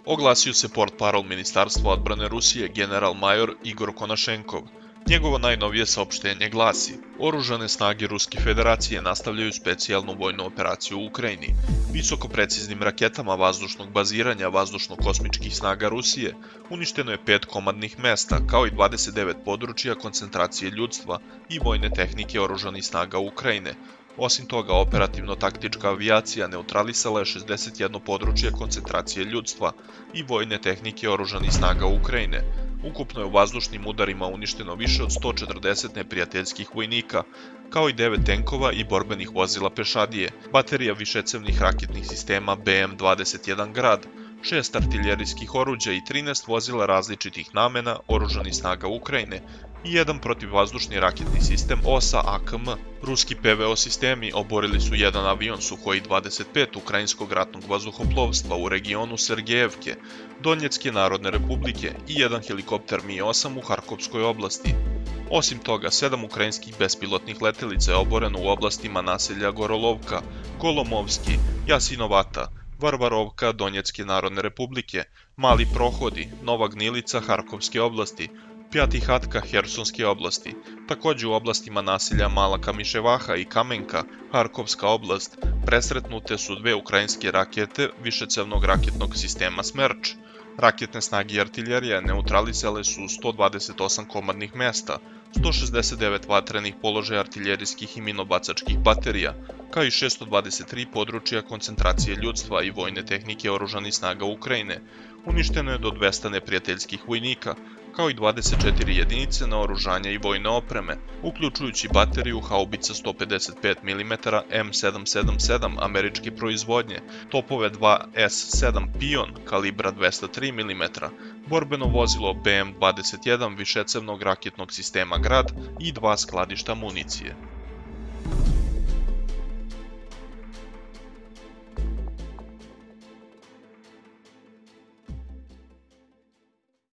Oglasio se portparol Ministarstva odbrane Rusije general-major Igor Konašenkov. Njegovo najnovije saopštenje glasi: Oružane snage Ruske federacije nastavljaju specijalnu vojnu operaciju u Ukrajini. Visoko preciznim raketama vazdušnog baziranja vazdušno-kosmičkih snaga Rusije uništeno je 5 komadnih mesta, kao i 29 područja koncentracije ljudstva i vojne tehnike oružanih snaga Ukrajine. Osim toga, operativno-taktička avijacija neutralisala je 61 područje koncentracije ljudstva i vojne tehnike oružanih snaga Ukrajine. Ukupno je u vazdušnim udarima uništeno više od 140 neprijateljskih vojnika, kao i 9 tenkova i borbenih vozila pešadije, baterija višecevnih raketnih sistema BM-21 Grad, 6 artiljerijskih oruđa i 13 vozila različitih namena oružanih snaga Ukrajine i jedan protivvazdušni raketni sistem OSA-AKM. Ruski PVO sistemi oborili su jedan avion Suhoi 25 ukrajinskog ratnog vazduhoplovstva u regionu Sergejevke, Donjecke Narodne Republike i jedan helikopter Mi-8 u Harkovskoj oblasti. Osim toga, 7 ukrajinskih bespilotnih letelica je oboreno u oblastima naselja Gorolovka, Golomovski, Jasinovata, Varvarovka Donjecke Narodne Republike, Mali Prohodi, Nova Gnilica Harkovske oblasti, Pjatihatka Hersonske oblasti. Takođe u oblastima naselja Mala Kamiševaha i Kamenka, Harkovska oblast, presretnute su 2 ukrajinske rakete višecevnog raketnog sistema Smerč. Raketne snage i artiljerija neutralisale su 128 komadnih mesta, 169 vatrenih položaja artiljerijskih i minobacačkih baterija, kao i 623 područja koncentracije ljudstva i vojne tehnike oružanih snaga Ukrajine. Uništeno je do 200 neprijateljskih vojnika, kao i 24 jedinice naoružanja i vojne opreme, uključujući bateriju haubica 155 mm M777 američke proizvodnje, topove 2 S7 Pion kalibra 203 mm, borbeno vozilo BM-21 višecevnog raketnog sistema Grad i 2 skladišta municije.